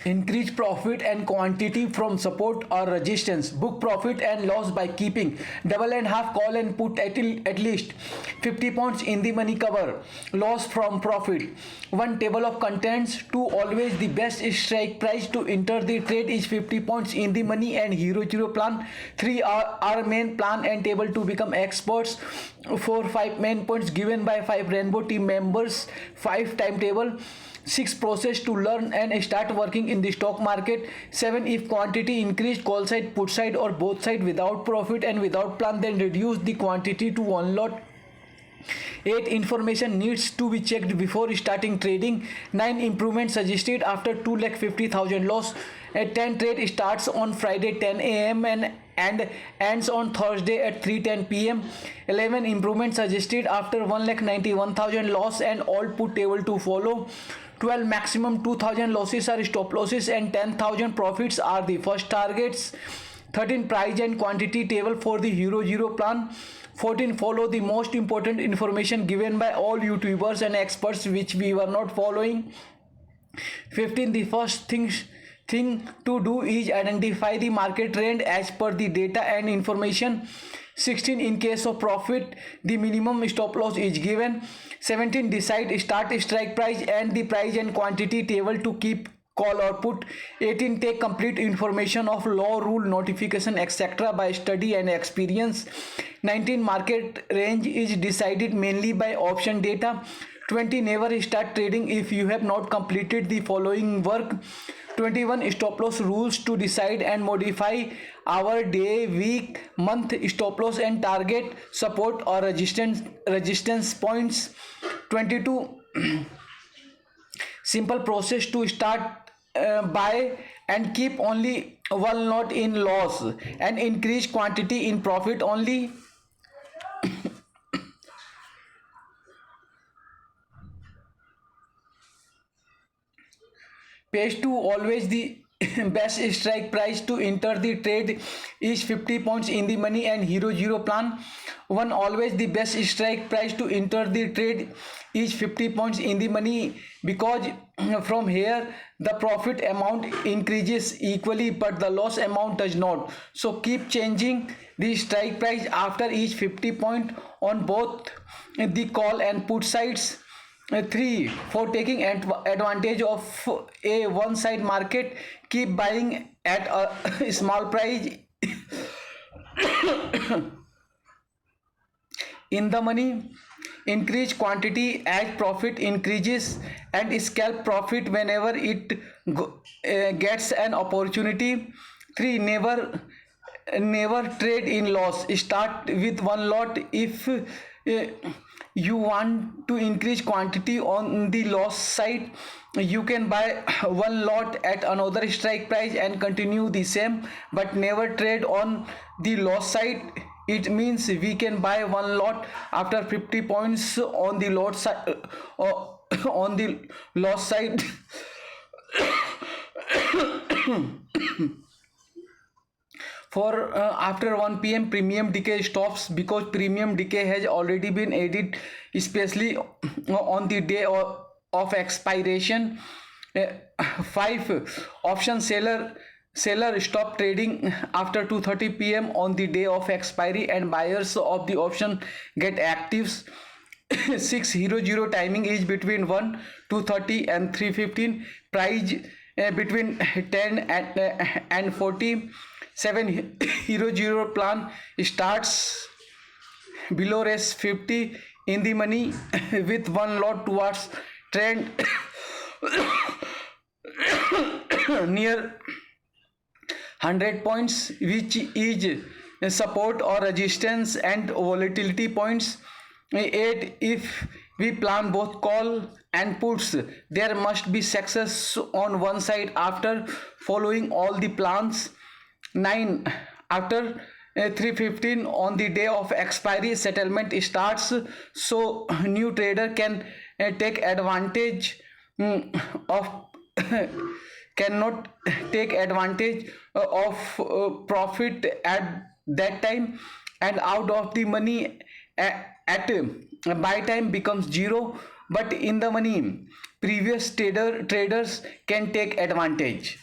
Increase profit and quantity from support or resistance. Book profit and loss by keeping double and half call and put at least 50 points in the money cover. Loss from profit. One table of contents. 2. Always the best strike price to enter the trade is 50 points in the money and hero zero plan. 3. Our main plan and table to become experts. 4. 5 main points given by 5 rainbow team members. 5 timetable. 6. Process to learn and start working in the stock market. 7. If quantity increased, call side, put side or both side without profit and without plan, then reduce the quantity to one lot. 8. Information needs to be checked before starting trading. 9. Improvement suggested after 2,50,000 loss. 10. Trade starts on Friday 10 a.m. and ends on Thursday at 3:10 p.m. 11. Improvement suggested after 1,91,000 loss and all put table to follow. 12. Maximum 2,000 losses are stop losses and 10,000 profits are the first targets. 13. Price and quantity table for the hero zero plan. 14. Follow the most important information given by all YouTubers and experts which we were not following. 15. The first thing to do is identify the market trend as per the data and information. 16. In case of profit, the minimum stop loss is given. 17. Decide start strike price and the price and quantity table to keep call or put. 18. Take complete information of law, rule, notification, etc. by study and experience. 19. Market range is decided mainly by option data. 20. Never start trading if you have not completed the following work. 21. Stop loss rules to decide and modify hour, day, week, month stop loss and target, support or resistance points. 22. Simple process to start buy and keep only one lot in loss and increase quantity in profit only. Page 2. Always the best strike price to enter the trade is 50 points in the money and hero zero plan. 1. Always the best strike price to enter the trade is 50 points in the money because from here the profit amount increases equally but the loss amount does not. So keep changing the strike price after each 50 point on both the call and put sides. 3. For taking advantage of a one side market, keep buying at a small price in the money. Increase quantity as profit increases and scalp profit whenever it gets an opportunity. 3. Never trade in loss. Start with one lot if you want to increase quantity on the loss side. You can buy one lot at another strike price and continue the same, but never trade on the loss side. It means we can buy one lot after 50 points on the lot side on the loss side. For after 1 p.m. premium decay stops because premium decay has already been added, especially on the day of expiration. 5. Option seller stop trading after 2:30 p.m. on the day of expiry and buyers of the option get actives. 6. Hero zero timing is between 1 2:30 and 3:15. Price between 10 and 40. 7. Hero zero plan starts below res 50 in the money with one lot towards trend near 100 points, which is support or resistance and volatility points. 8. If we plan both call and puts, there must be success on one side after following all the plans. 9. After 3:15 on the day of expiry, settlement starts, so new trader can take advantage of cannot take advantage of profit at that time, and out of the money at buy time becomes 0. but in the money previous traders can take advantage.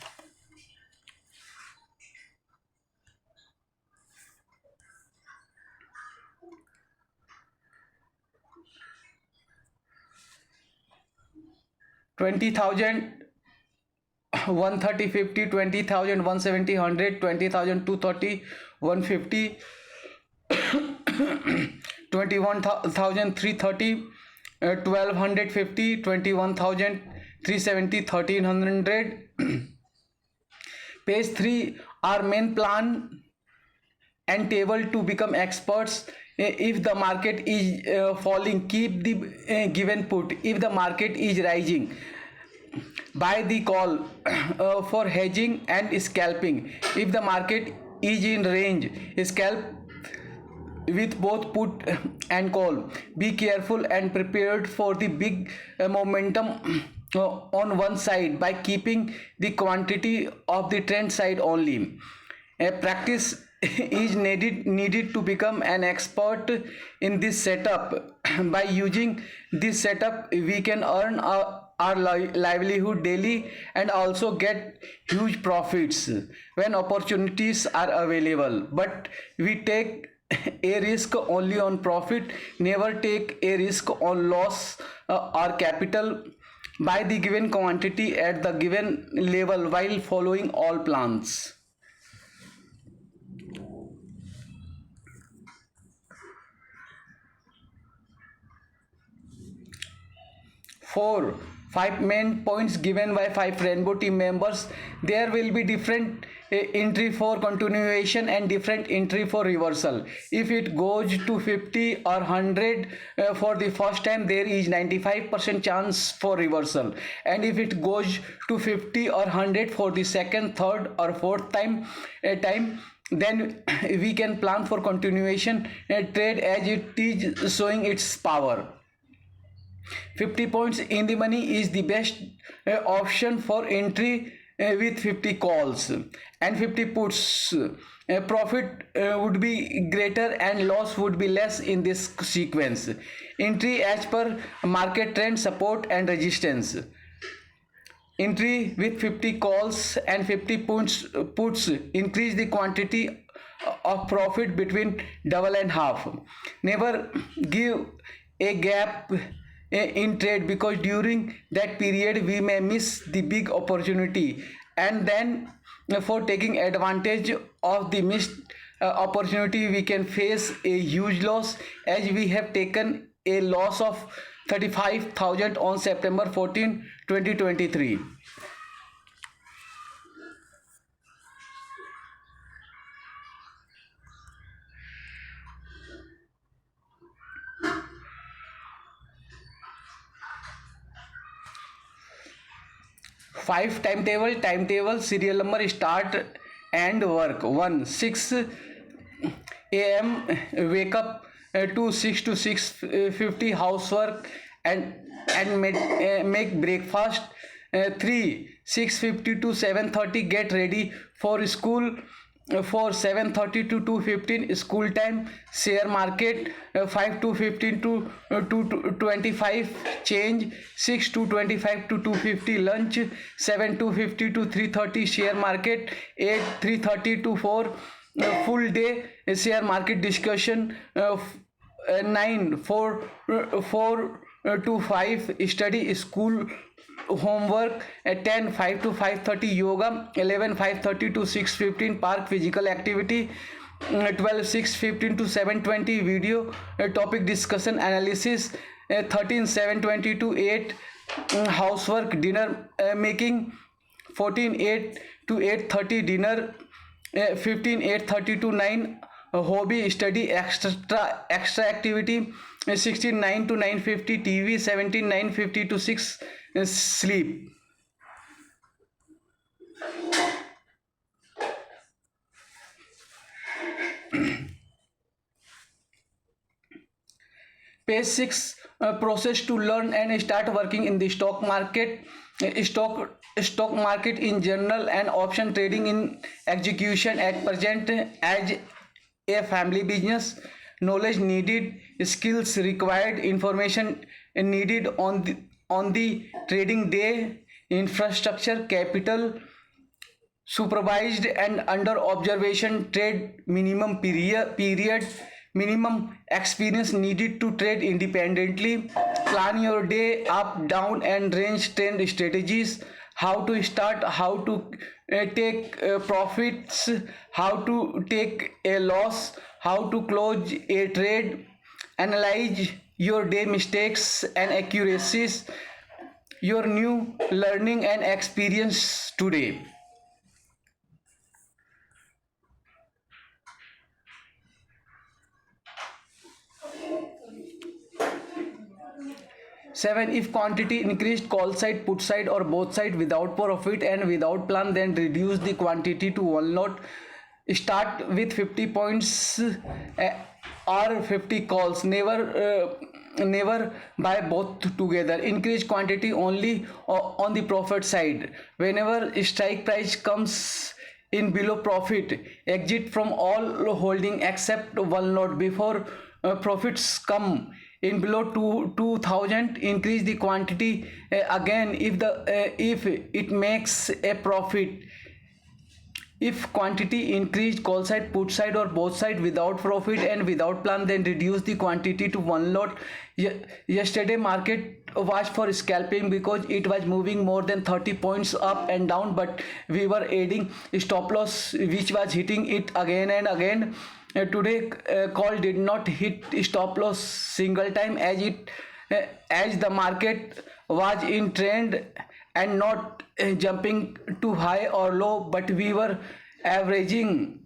20,000 130 50, 20,000 170 100, 20,000 230 150, 21,000 330, 1,250, 21,000 370 1,300. Page 3, our main plan and table to become experts. If the market is falling, keep the given put. If the market is rising, buy the call for hedging and scalping. If the market is in range, scalp with both put and call. Be careful and prepared for the big momentum on one side by keeping the quantity of the trend side only. Practice is needed to become an expert in this setup. By using this setup, we can earn our livelihood daily and also get huge profits when opportunities are available. But we take a risk only on profit, never take a risk on loss or capital. Buy the given quantity at the given level while following all plans. 4. 5 main points given by 5 rainbow team members. There will be different entry for continuation and different entry for reversal. If it goes to 50 or 100 for the first time, there is 95% chance for reversal. And if it goes to 50 or 100 for the second, third or fourth time, then we can plan for continuation trade as it is showing its power. 50 points in the money is the best option for entry with 50 calls and 50 puts. Profit would be greater and loss would be less in this sequence. Entry as per market trend, support and resistance. Entry with 50 calls and 50 puts increase the quantity of profit between double and half. Never give a gap in trade, because during that period we may miss the big opportunity, and then for taking advantage of the missed opportunity we can face a huge loss, as we have taken a loss of 35,000 on September 14 2023. 5 timetable serial number, start and work. 1. 6 a.m. wake up. 2. 6 to 6:50 housework and make breakfast. 3. 6:50 to 7:30 get ready for school. 4. 7:30 to 2:15 school time. Share market. 5 to 15 to 2:25 change. 6 to 25 to 2:50 lunch. 7 to 50 to 3:30 share market. 8 3:30 to 4 full day share market discussion. 9 4 to 5 study school homework. At 10 5 to 5:30 yoga. 11 5:30 to 6:15 park physical activity. 12 6:15 to 7:20 video topic discussion analysis. 13 7:20 to 8 housework dinner making. 14 8 to 8:30 dinner. 15 8:30 to 9 hobby study extra activity. 16 9 to 9:50 TV. 17 9:50 to 6 sleep. Page 6, process to learn and start working in the stock market. Stock market in general and option trading in execution at present as a family business. Knowledge needed, skills required, information needed on the trading day, infrastructure, capital, supervised and under observation trade, minimum period, minimum experience needed to trade independently, plan your day up, down and range trend strategies, how to start, how to take profits, how to take a loss, how to close a trade, analyze your day mistakes and accuracies, your new learning and experience today. 7. If quantity increased, call side, put side or both side without profit and without plan, then reduce the quantity to one lot. Start with 50 points or 50 calls. Never buy both together. Increase quantity only on the profit side. Whenever strike price comes in below profit, exit from all holding except one lot. Before profits come in below 2000, increase the quantity again if it makes a profit. If quantity increased, call side, put side or both side without profit and without plan, then reduce the quantity to one lot. Yesterday market was for scalping because it was moving more than 30 points up and down, but we were adding stop loss which was hitting it again and again. Today call did not hit stop loss single time as the market was in trend and not jumping too high or low, but we were averaging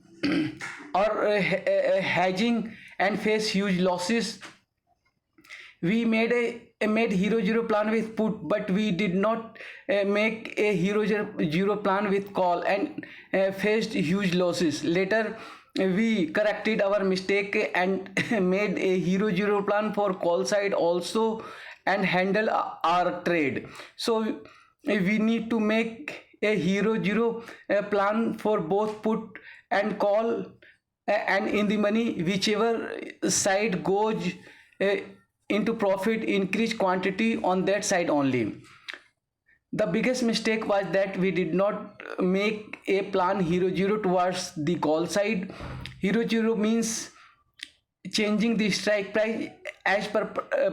or hedging and face huge losses. We made hero zero plan with put, but we did not make a hero zero plan with call and faced huge losses. Later we corrected our mistake and made a hero zero plan for call side also and handle our trade. So we need to make a hero zero plan for both put and call, and in the money whichever side goes uh, into profit, increase quantity on that side only. The biggest mistake was that we did not make a plan hero zero towards the call side. Hero zero means changing the strike price as per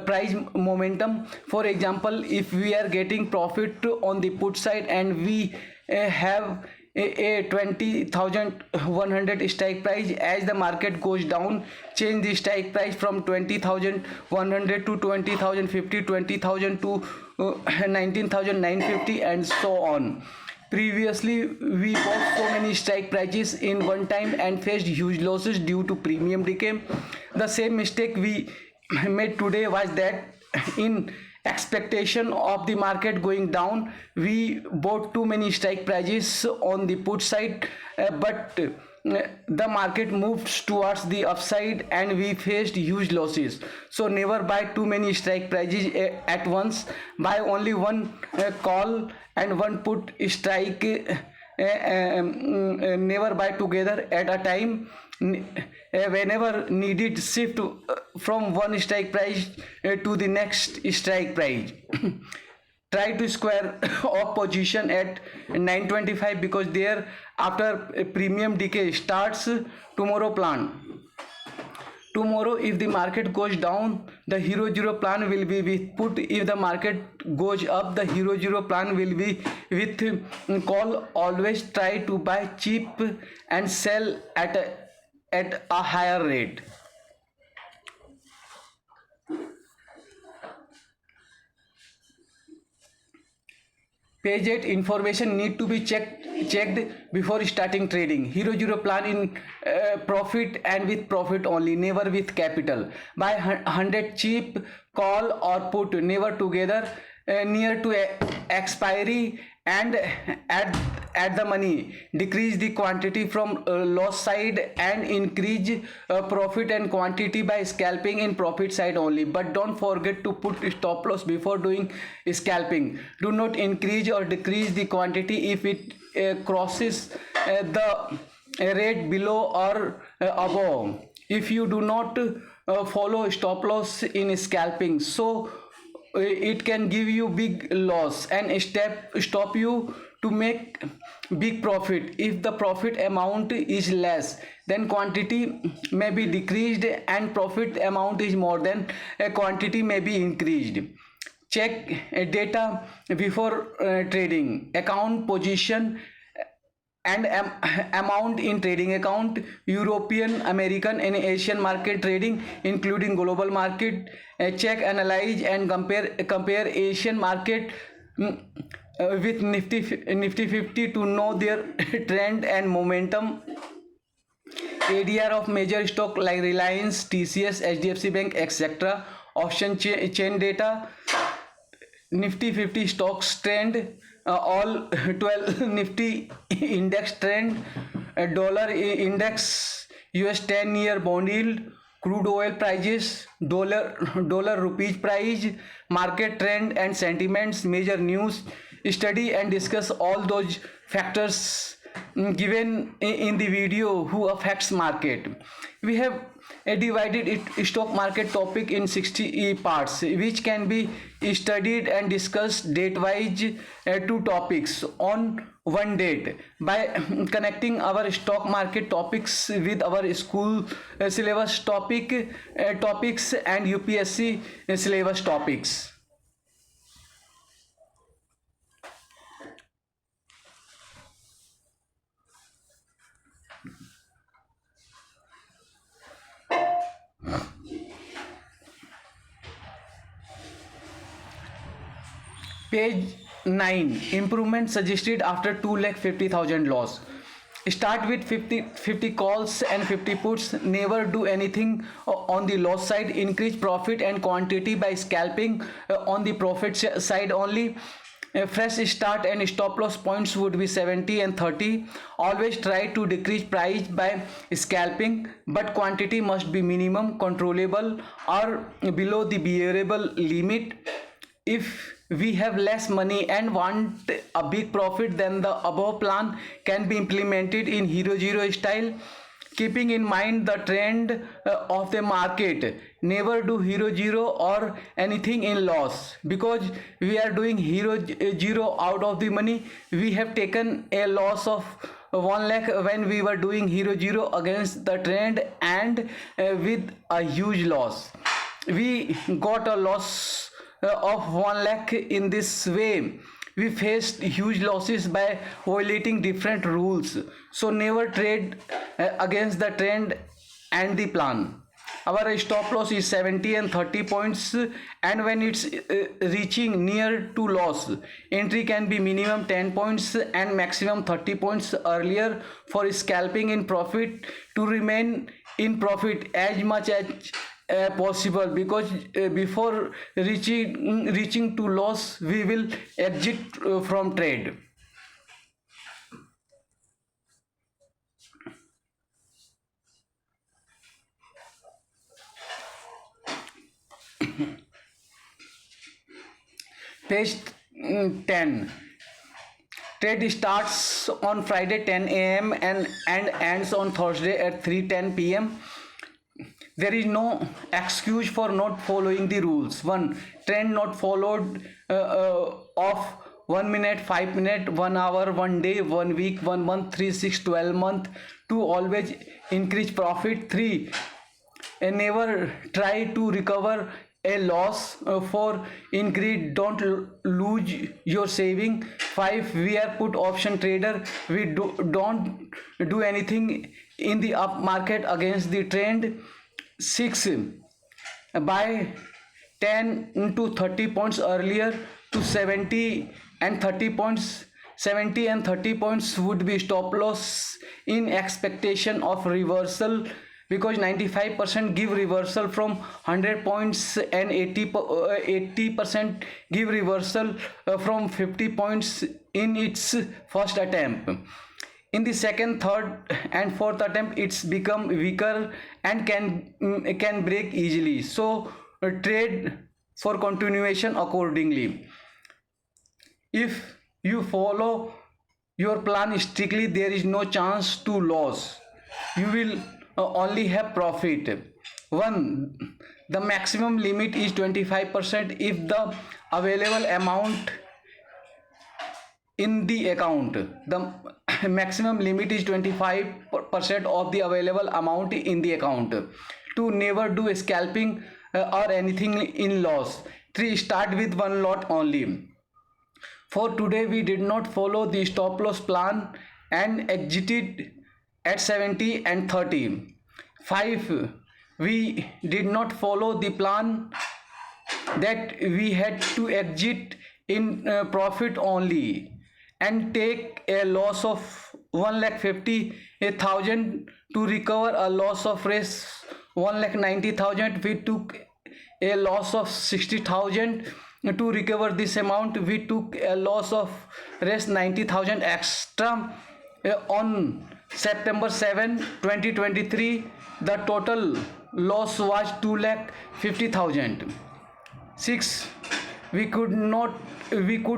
price momentum. For example, if we are getting profit on the put side and we have a 20,100 strike price, as the market goes down, change the strike price from 20,100 to 20,050, 20,000 to 19,950 and so on. Previously, we bought so many strike prices in one time and faced huge losses due to premium decay. The same mistake we made today was that in expectation of the market going down, we bought too many strike prices on the put side, but the market moves towards the upside and we faced huge losses. So never buy too many strike prices at once. Buy only one call and one put strike. Never buy together at a time. Whenever needed, shift from one strike price to the next strike price. Try to square off position at 925 because there after a premium decay starts. Tomorrow plan. Tomorrow if the market goes down, the hero zero plan will be with put. If the market goes up, the hero zero plan will be with call. Always try to buy cheap and sell at a higher rate. Page 8 information need to be checked before starting trading. Hero zero plan in profit and with profit only, never with capital. Buy 100 cheap, call or put, never together. Near to expiry and add the money. Decrease the quantity from loss side and increase profit and quantity by scalping in profit side only, but don't forget to put stop loss before doing scalping. Do not increase or decrease the quantity if it crosses the rate below or above. If you do not follow stop loss in scalping, so it can give you big loss and stop you to make big profit. If the profit amount is less, then quantity may be decreased, and profit amount is more, then a quantity may be increased. Check data before trading. Account position and amount in trading account. European, American and Asian market trading including global market. Check, analyze and compare Asian market with Nifty 50 to know their trend and momentum. ADR of major stock like Reliance, TCS, HDFC Bank, etc. Option chain data. Nifty 50 stocks trend, all 12 Nifty index trend, dollar index, US 10-year bond yield, crude oil prices, dollar rupees price, market trend and sentiments, major news. Study and discuss all those factors given in the video who affects market. We have divided stock market topic in 60 parts, which can be studied and discussed date wise, two topics on one date. By connecting our stock market topics with our school syllabus topics and UPSC syllabus topics. Page 9. Improvement suggested after 2,50,000 loss. Start with 50 calls and 50 puts. Never do anything on the loss side. Increase profit and quantity by scalping on the profit side only. A fresh start and stop loss points would be 70 and 30. Always try to decrease price by scalping, but quantity must be minimum, controllable or below the bearable limit. If we have less money and want a big profit, then the above plan can be implemented in Hero Zero style, keeping in mind the trend of the market. Never do Hero Zero or anything in loss, because we are doing Hero Zero out of the money. We have taken a loss of 1 lakh when we were doing Hero Zero against the trend, and with a huge loss. We got a loss of 1 lakh in this way. We faced huge losses by violating different rules. So never trade against the trend and the plan. Our stop loss is 70 and 30 points, and when it's reaching near to loss, entry can be minimum 10 points and maximum 30 points earlier for scalping in profit, to remain in profit as much as possible, because before reaching to loss we will exit from trade. Page 10. Trade starts on Friday 10 a.m. and ends on Thursday at 3:10 p.m. There is no excuse for not following the rules. 1. Trend not followed of 1 minute, 5 minute, 1 hour, 1 day, 1 week, 1 month, 3, 6, 12 month. 2. Always increase profit. 3. Never try to recover a loss. 4. Increase, don't lose your saving. 5. We are put option trader. We don't do anything in the up market against the trend. 6. Buy 10 to 30 points earlier to 70 and 30 points. 70 and 30 points would be stop loss in expectation of reversal, because 95% give reversal from 100 points and 80% give reversal from 50 points in its first attempt. In the second, third and fourth attempt it's become weaker and can break easily. So trade for continuation accordingly. If you follow your plan strictly, there is no chance to lose. You will only have profit. 1. The maximum limit is 25% if the available amount in the account. The maximum limit is 25% of the available amount in the account. 2. Never do scalping or anything in loss. 3. Start with one lot only. For today, we did not follow the stop loss plan and exited at 70 and 30. 5. We did not follow the plan that we had to exit in profit only and take a loss of 1,50,000 to recover a loss of raise 1,90,000. We took a loss of 60,000 to recover this amount. We took a loss of raise 90,000 extra on September 7, 2023. The total loss was 2,50,000. 6. We could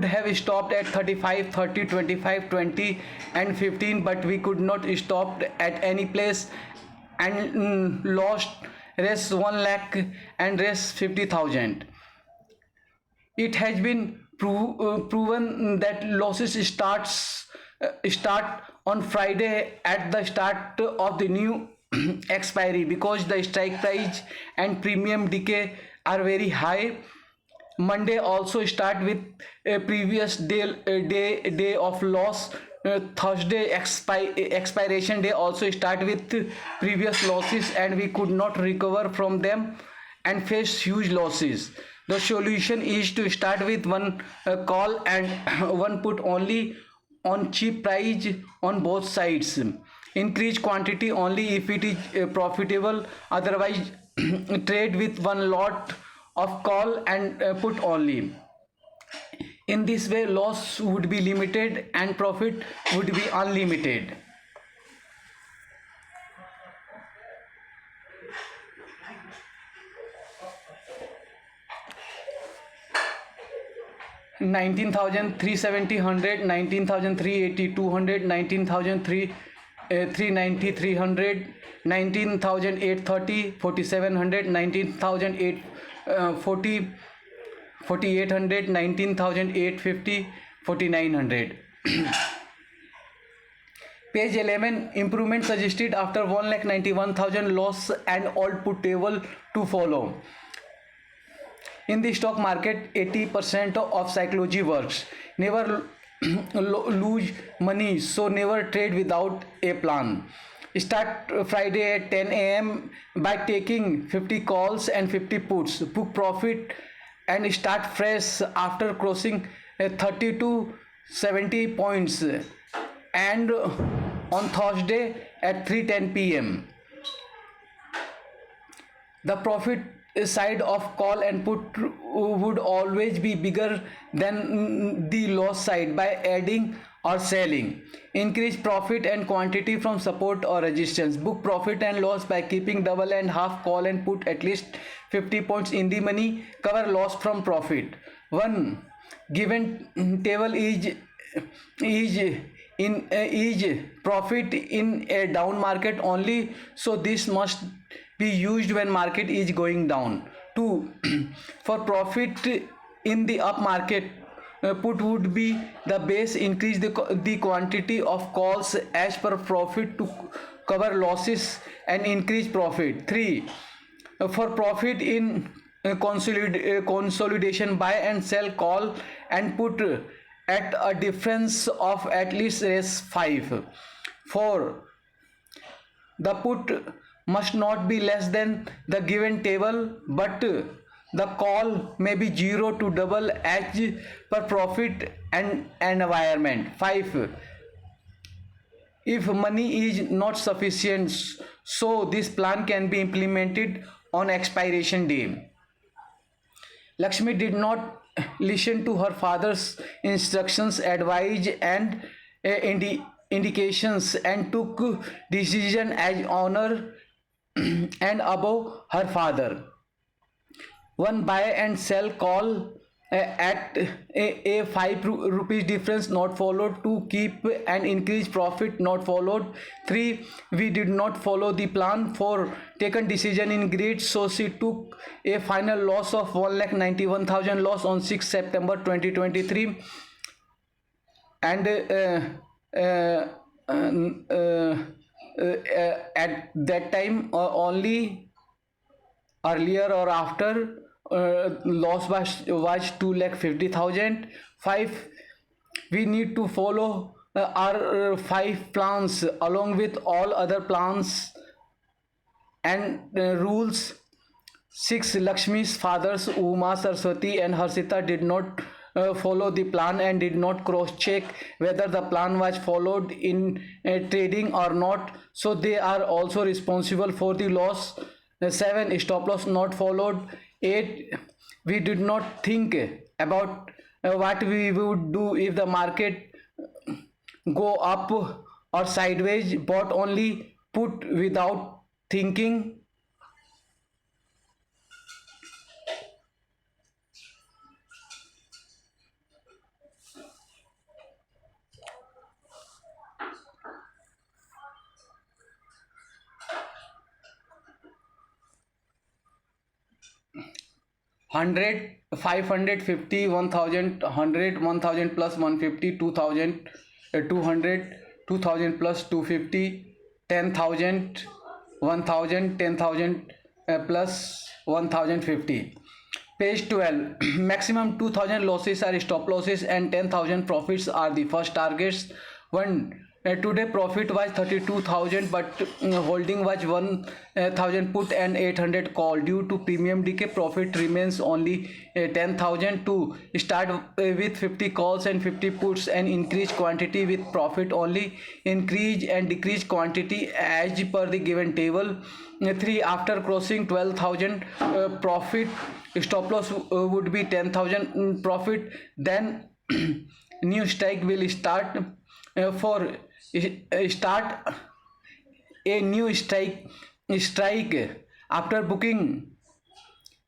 have stopped at 35, 30, 25, 20 and 15, but we could not stop at any place and lost raise 1 lakh and raise 50,000. It has been proven that losses start on Friday at the start of the new expiry, because the strike price and premium decay are very high. Monday also start with a previous day of loss. Thursday expiration day also start with previous losses, and we could not recover from them and face huge losses. The solution is to start with one call and one put only on cheap price on both sides. Increase quantity only if it is profitable, otherwise trade with one lot of call and put only. In this way, loss would be limited and profit would be unlimited. $19,370, $100, $19,380, $200, $19,390, $300, $19,830, $4,700, $19,840, $4,800, $19,850, $4,900. Page 11. Improvement suggested after 1,91,000 loss and all put table to follow. In the stock market, 80% of psychology works. Never lose money, so never trade without a plan. Start Friday at 10 a.m. by taking 50 calls and 50 puts. Book profit and start fresh after crossing 30 to 70 points. And on Thursday at 3:10 p.m. The profit side of call and put would always be bigger than the loss side by adding or selling. Increase profit and quantity from support or resistance. Book profit and loss by keeping double and half call and put at least 50 points in the money. Cover loss from profit. 1. Given table is profit in a down market only, so this must be used when market is going down. 2. For profit in the up market, put would be the base. Increase the quantity of calls as per profit to cover losses and increase profit. 3. For profit in consolidation, buy and sell call and put at a difference of at least raise 5. 4. The put must not be less than the given table, but the call may be 0 to double as per profit and environment. 5. If money is not sufficient, so this plan can be implemented on expiration day. Lakshmi did not listen to her father's instructions, advice and indications, and took decision as honor and above her father. 1. Buy and sell call at a 5 rupees difference not followed. 2, keep and increase profit not followed. 3, we did not follow the plan. 4, taken decision in greed, so she took a final loss of 1,91,000 loss on 6 September 2023. And uh, uh, at that time only, earlier or after, loss was 2,50,000. 5, we need to follow our 5 plans along with all other plans and rules. 6, Lakshmi's fathers Uma, Saraswati and Harsita did not follow the plan and did not cross check whether the plan was followed in trading or not, so they are also responsible for the loss. 7, stop loss not followed. 8, we did not think about what we would do if the market go up or sideways, bought only, put without thinking. 100, 550, 1000, 100, 1000 plus 150, 2000, 200, 2000 plus 250, 10,000, 1000, 10,000 plus 1050. Page 12. Maximum 2000 losses are stop losses and 10,000 profits are the first targets. 1. Today profit was 32,000 but holding was 1,000 put and 800 call. Due to premium decay, profit remains only 10,000. 2. Start with 50 calls and 50 puts and increase quantity with profit only. Increase and decrease quantity as per the given table. 3. After crossing 12,000 profit, stop loss would be 10,000 profit, then new strike will start. 4. Start a new strike after booking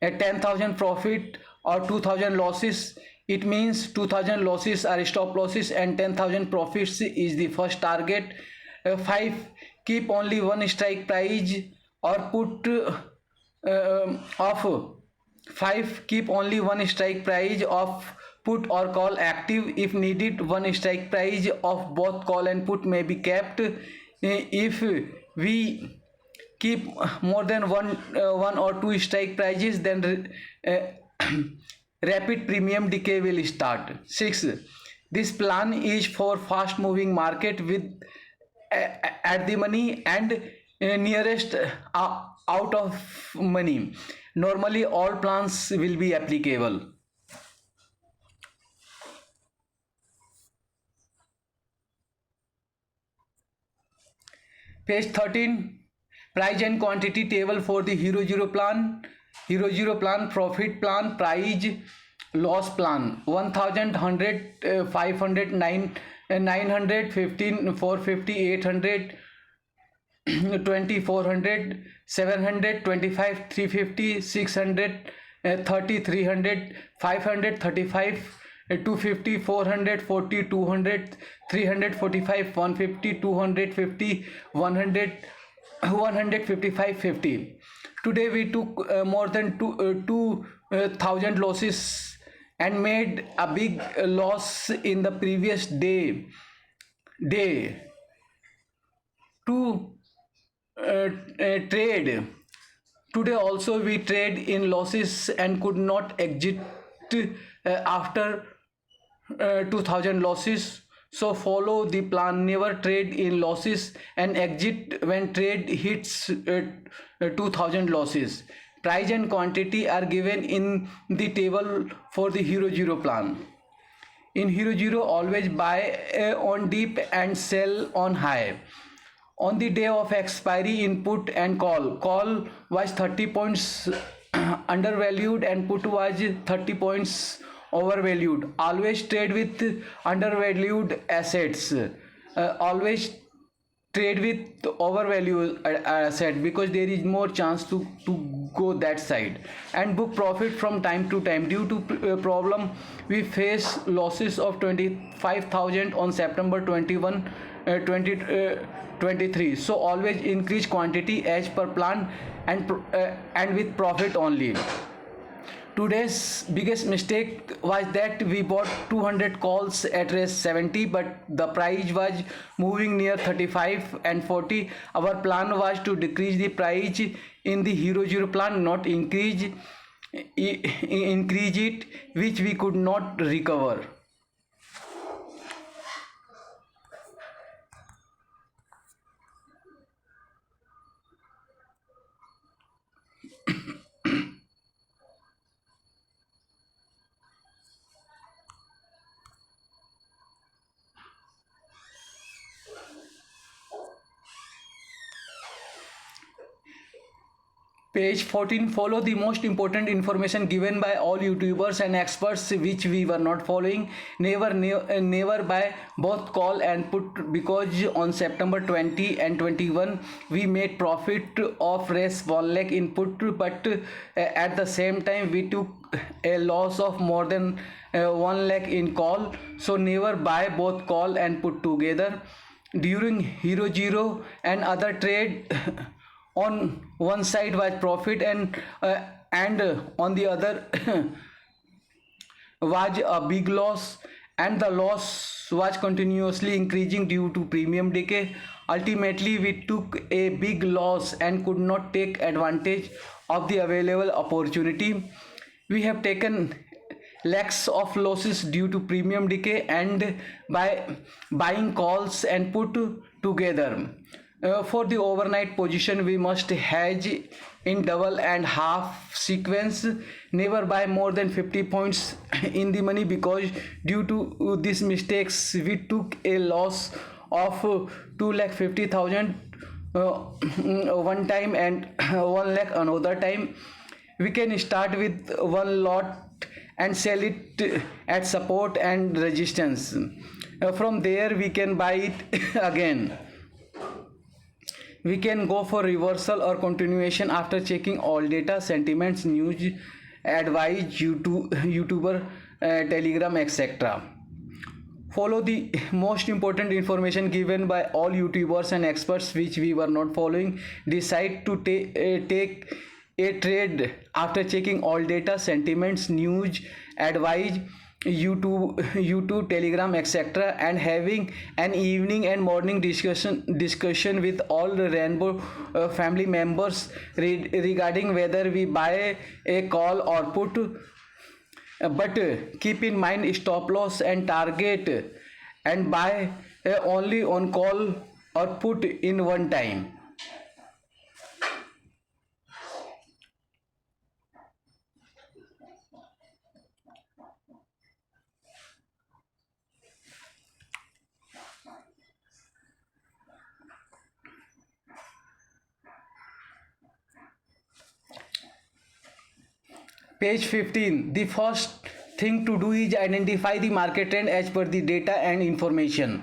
a 10,000 profit or 2,000 losses. It means 2,000 losses are stop losses and 10,000 profits is the first target. 5. Keep only one strike price or put of 5. Keep only one strike price of put or call active. If needed, one strike price of both call and put may be kept. If we keep more than one or two strike prices, then rapid premium decay will start. 6. This plan is for fast moving market with at the money and nearest out of money. Normally all plans will be applicable. Page 13. Price and quantity table for the Hero Zero plan. Hero Zero plan, profit plan, price, loss plan. 1,000, 100, 500, 900, 15, 450, 800, 20, 400, 700, 25, 350, 600, 30, 300, 500, 35, 250, 400, 40, 200, 345, 150, 250, 100, 155, 50. Today we took more than 2,000 losses and made a big loss in the previous day. To trade. Today also we trade in losses and could not exit after 2,000 losses. So follow the plan. Never trade in losses and exit when trade hits 2,000 losses. Price and quantity are given in the table for the Hero Zero plan. In Hero Zero, always buy on dip and sell on high. On the day of expiry, input and call was 30 points undervalued and put was 30 points overvalued. Always trade with undervalued assets. Always trade with overvalued asset because there is more chance to go that side and book profit from time to time. Due to problem, we face losses of 25,000 on September 21 2023. So always increase quantity as per plan and with profit only. Today's biggest mistake was that we bought 200 calls at rate 70, but the price was moving near 35 and 40. Our plan was to decrease the price in the Hero Zero plan, not increase it, which we could not recover. Page 14. Follow the most important information given by all YouTubers and experts which we were not following. Never buy both call and put, because on September 20 and 21 we made profit of raise 1 lakh in put, but at the same time we took a loss of more than 1 lakh in call. So never buy both call and put together. During Hero Zero and other trade, on one side was profit and on the other was a big loss, and the loss was continuously increasing due to premium decay. Ultimately we took a big loss and could not take advantage of the available opportunity. We have taken lakhs of losses due to premium decay and by buying calls and put together. For the overnight position, we must hedge in double and half sequence. Never buy more than 50 points in the money, because due to these mistakes we took a loss of 2,50,000 one time and 1 lakh another time. We can start with one lot and sell it at support and resistance. From there we can buy it again. We can go for reversal or continuation after checking all data, sentiments, news, advice, YouTuber, Telegram, etc. Follow the most important information given by all YouTubers and experts which we were not following. Decide to take a trade after checking all data, sentiments, news, advice, YouTube, Telegram, etc., and having an evening and morning discussion with all the Rainbow family members regarding whether we buy a call or put. But keep in mind stop loss and target, and buy only on call or put in one time. Page 15. The first thing to do is identify the market trend as per the data and information.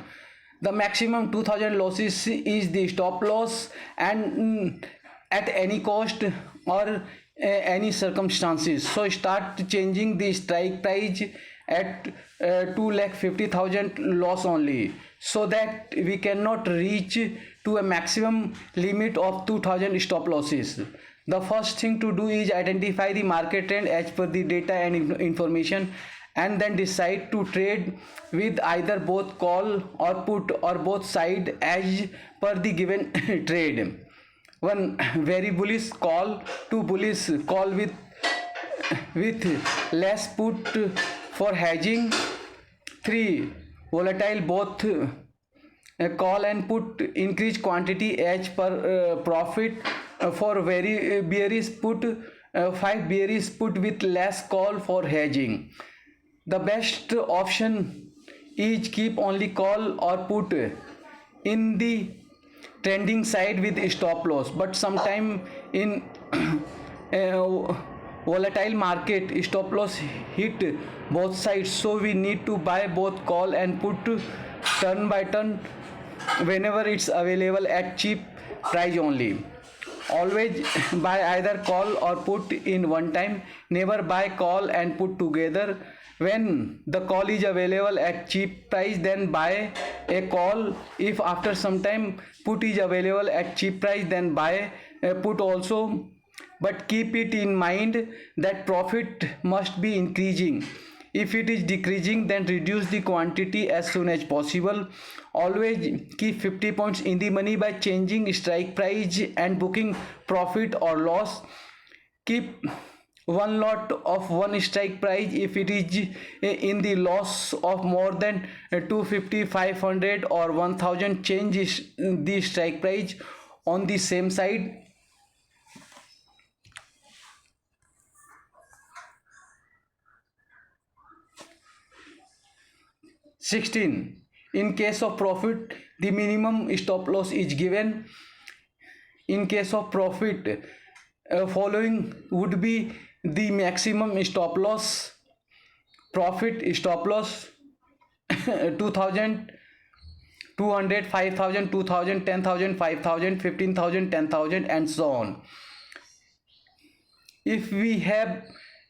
The maximum 2000 losses is the stop loss, and at any cost or any circumstances. So start changing the strike price at 2,50,000 loss only, so that we cannot reach to a maximum limit of 2000 stop losses. The first thing to do is identify the market trend as per the data and information, and then decide to trade with either both call or put or both side as per the given trade. One, very bullish call, two, bullish call with less put for hedging. 3, volatile both call and put increase quantity as per profit. For very bearish put, 5 bearish put with less call for hedging. The best option is keep only call or put in the trending side with stop loss, but sometime in volatile market stop loss hit both sides, so we need to buy both call and put turn by turn whenever it's available at cheap price only. Always buy either call or put in one time. Never buy call and put together. When the call is available at cheap price, then buy a call. If after some time put is available at cheap price, then buy a put also. But keep it in mind that profit must be increasing. If it is decreasing, then reduce the quantity as soon as possible. Always keep 50 points in the money by changing strike price and booking profit or loss. Keep one lot of one strike price if it is in the loss of more than 250, 500 or 1000. Change the strike price on the same side. 16. In case of profit, the minimum stop loss is given. In case of profit, following would be the maximum stop loss. Profit stop loss 2000, 200, 5000, 2000, 10,000, 5,000, 15,000, 10,000 and so on. If we have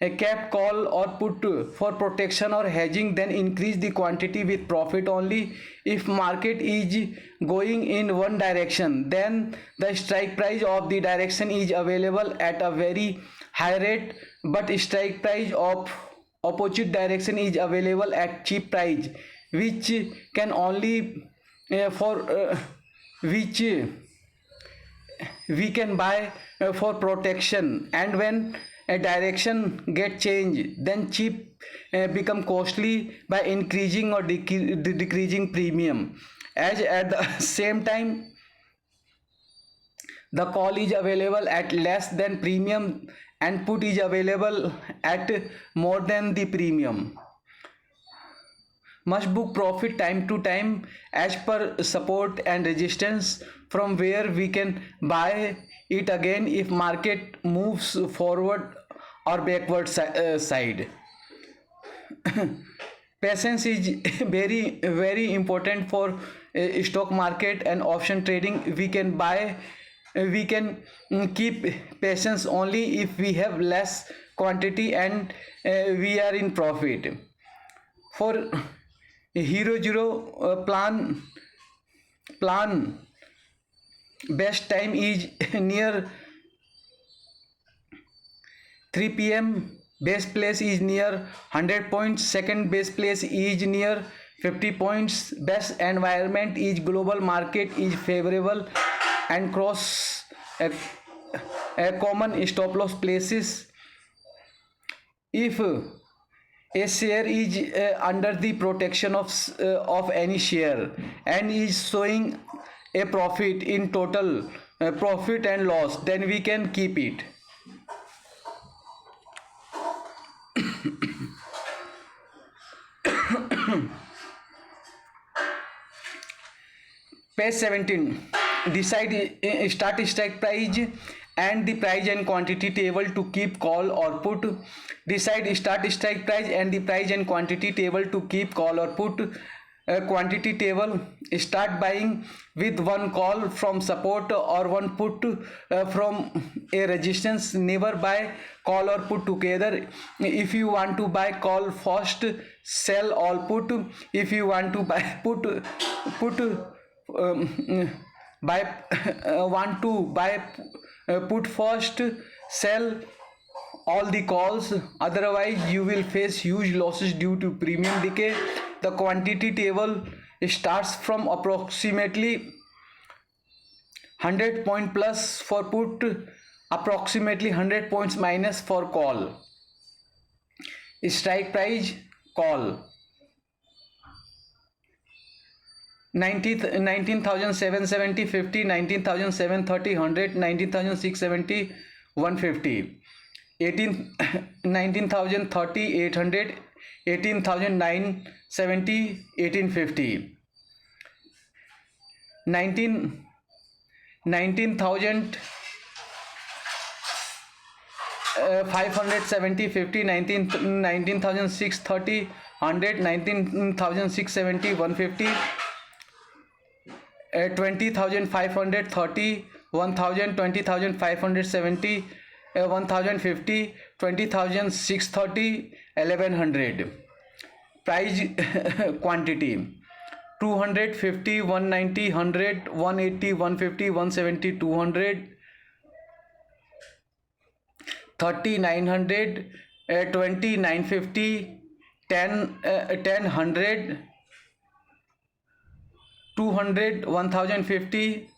a cap call or put for protection or hedging, then increase the quantity with profit only. If market is going in one direction, then the strike price of the direction is available at a very high rate, but strike price of opposite direction is available at cheap price, which can only for which we can buy for protection. And when a direction get changed, then cheap become costly by increasing or decreasing premium. As at the same time the call is available at less than premium and put is available at more than the premium. Must book profit time to time as per support and resistance, from where we can buy it again if market moves forward or backward side. Patience is very important for stock market and option trading. We can keep patience only if we have less quantity and we are in profit. For Hero Zero plan best time is near 3 p.m. Base place is near 100 points. Second base place is near 50 points. Best environment is global market is favorable and cross a common stop loss places. If a share is under the protection of any share and is showing a profit in total profit and loss, then we can keep it. Page 17. Decide start strike price and the price and quantity table to keep call or put. Decide start strike price and the price and quantity table to keep call or put. Quantity table: start buying with one call from support or one put from a resistance. Never buy call or put together. If you want to buy call first, sell all put. If you want to buy want to buy put first, sell all the calls, otherwise you will face huge losses due to premium decay. The quantity table starts from approximately 100 point plus for put, approximately 100 points minus for call. Strike price call 19,770, 50, 19,730, 100, 19,670, 150, 19,030, 800, 18,970, 1850, 19,570, 50, 19,630, 100, 19,670, 150, 20,530, 1000, 20,000 570, 1050, 20,000 630, 1100. Price quantity 250, 190, 100, 180, 150, 170, 200, 30, 900, 20, 950, 10, 10, 100, 200, 1050,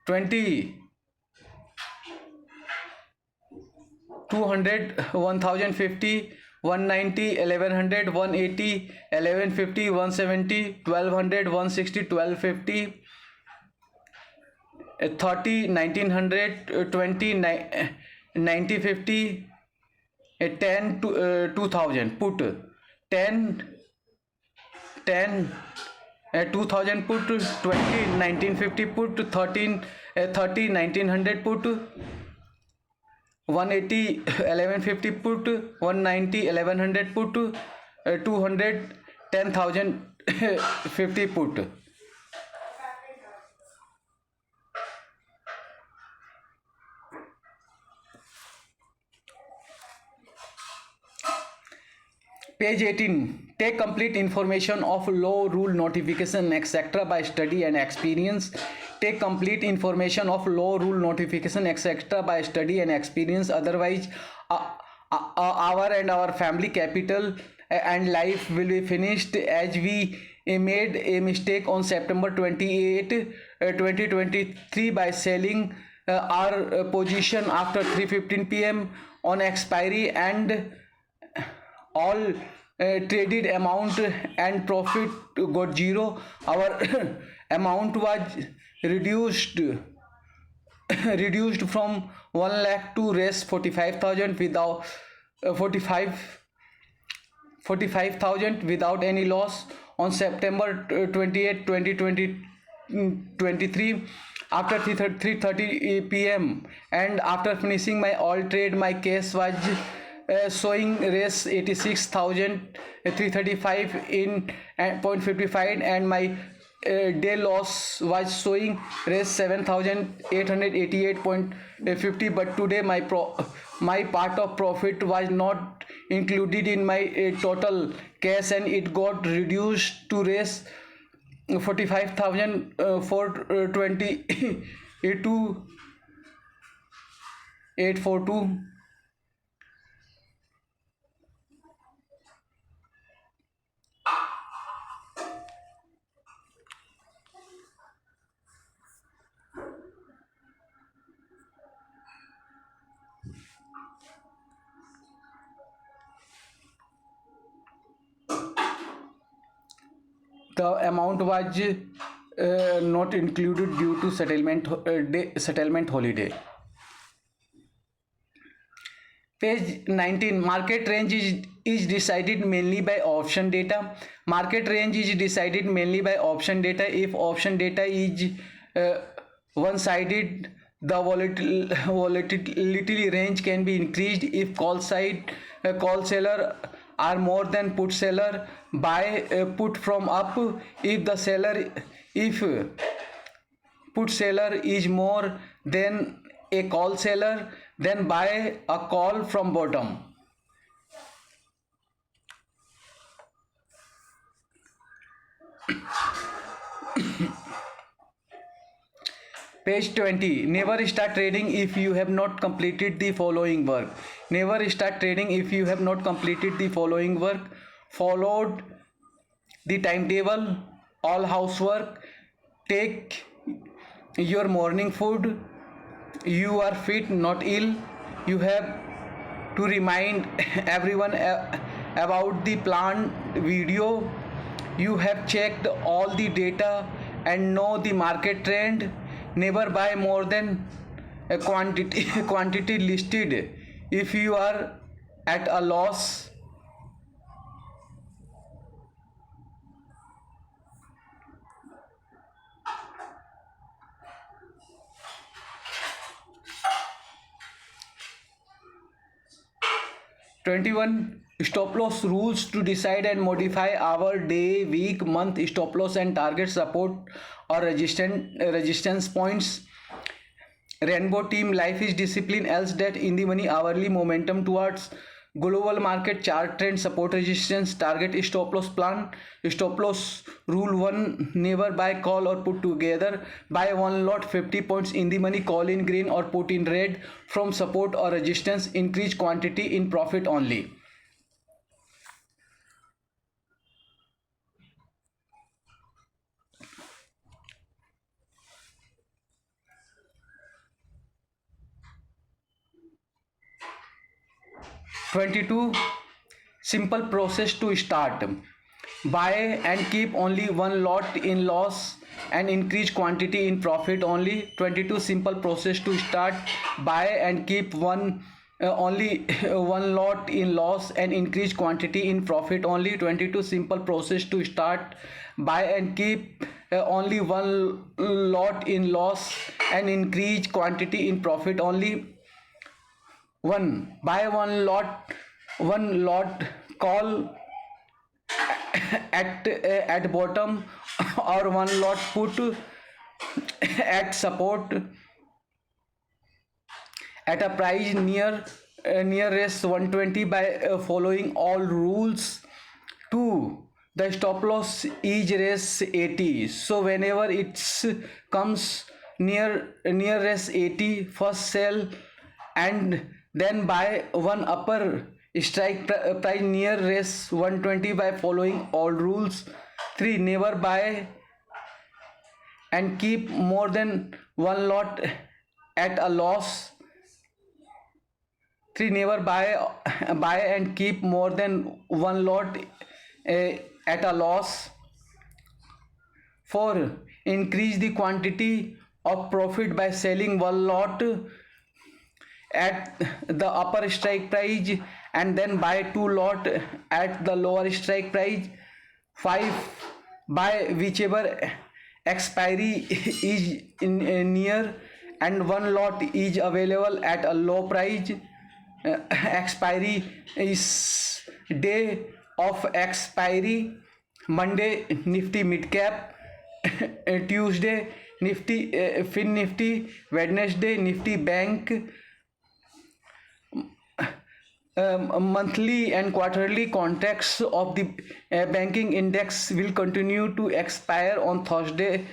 20, 200, 1050, 190, 1100, 180, 1150, 170, 1200, 160, 1250, 30, 1900, 20, 9050, 10 to 2000 put 10, 10, 2000 put 20, 1950 put 13, 30, 1900 put 180, 1150 put 190, 1100 put 200, 10,050 put. Page 18. Take complete information of law, rule, notification, etc. by study and experience. Take complete information of law, rule, notification, etc. by study and experience. Otherwise, our and our family capital and life will be finished, as we made a mistake on September 28, 2023 by selling our position after 3:15 p.m. on expiry, and all traded amount and profit got zero. Our amount was reduced reduced from 1 lakh to rest 45,000 without 45,000 without any loss on September 28, 2023 after 3:30 p.m. and after finishing my all trade, my case was showing raise 86,335 in 0.55, and my day loss was showing raise 7,888.50. but today my part of profit was not included in my total cash, and it got reduced to raise 45,422,842. The amount was not included due to settlement holiday. Page 19. Market range is decided mainly by option data. Market range is decided mainly by option data. If option data is one-sided, the volatility range can be increased. If call seller are more than put seller, buy put from up. If put seller is more than a call seller, then buy a call from bottom. Page 20. Never start trading if you have not completed the following work. Never start trading if you have not completed the following work. Followed the timetable, all housework, take your morning food, you are fit, not ill. You have to remind everyone about the planned video. You have checked all the data and know the market trend. Never buy more than a quantity listed. If you are at a loss, Stop loss rules to decide and modify our day, week, month stop loss and target support or resistance points. Rainbow team life is discipline else that in the money hourly momentum towards global market chart trend support resistance target stop loss plan. Stop loss rule 1, never buy call or put together. Buy one lot 50 points in the money, call in green or put in red from support or resistance, increase quantity in profit only. 22, simple process to start. Buy and keep only one lot in loss and increase quantity in profit only. 22, simple process to start. Buy and keep only one lot in loss and increase quantity in profit only. 22, simple process to start. Buy and keep only one lot in loss and increase quantity in profit only. 1, buy one lot call at bottom or one lot put at support at a price nearest 120 by following all rules. 2, the stop loss is raise 80, so whenever it comes nearest 80, first sell and then buy one upper strike price near raise 120 by following all rules. 3, never buy and keep more than one lot at a loss. 3, never buy and keep more than one lot at a loss. 4, increase the quantity of profit by selling one lot at the upper strike price and then buy two lot at the lower strike price. 5, buy whichever expiry is near and one lot is available at a low price. Expiry is day of expiry: Monday Nifty mid cap, Tuesday Nifty Fin Nifty, Wednesday Nifty Bank. Monthly and quarterly contracts of the banking index will continue to expire on Thursday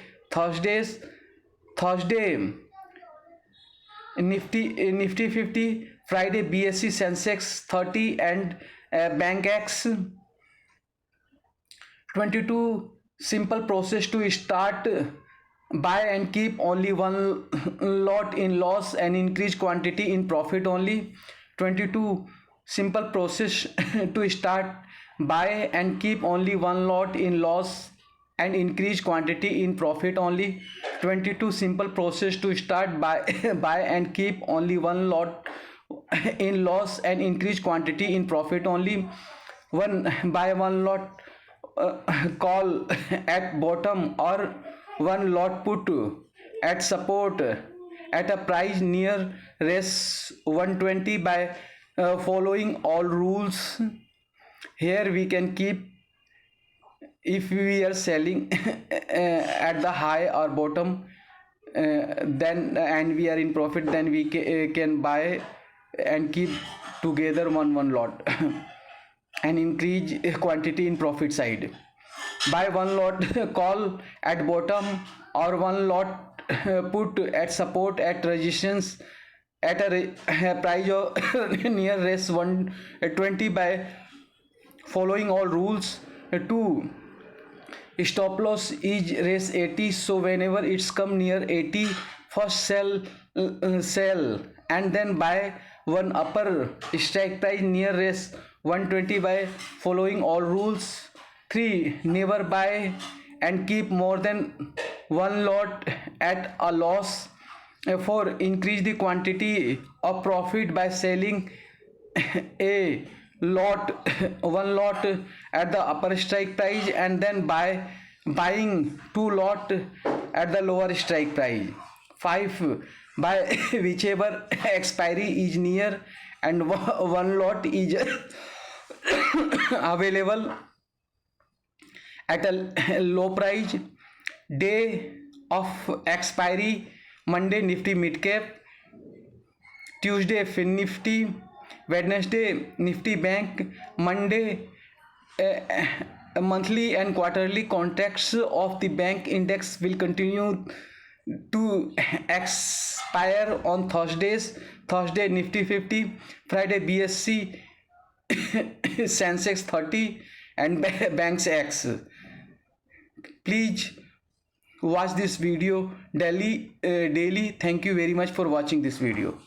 Nifty 50, Friday BSE Sensex 30 and BankX. 22, simple process to start. Buy and keep only one lot in loss and increase quantity in profit only. 22, simple process to start. Buy and keep only one lot in loss and increase quantity in profit only. 22, simple process to start. Buy and keep only one lot in loss and increase quantity in profit only. 1, buy one lot call at bottom or one lot put at support at a price near res 120 by following all rules. Here we can keep if we are selling at the high or bottom, then and we are in profit, then we can buy and keep together one lot and increase quantity in profit side. Buy one lot call at bottom or one lot put at support at resistance at a price of near res 120 by following all rules. 2, stop loss is res 80, so whenever it's come near 80, first sell and then buy one upper strike price near res 120 by following all rules. 3, never buy and keep more than one lot at a loss. 4, increase the quantity of profit by selling a one lot at the upper strike price and then buying two lot at the lower strike price. 5, buy whichever expiry is near and one lot is available at a low price. Day of expiry Monday Nifty mid cap, Tuesday Fin Nifty, Wednesday Nifty Bank, Monday monthly and quarterly contracts of the bank index will continue to expire on Thursday Nifty 50, Friday BSC Sensex 30 and Banks X. Please watch this video daily. Thank you very much for watching this video.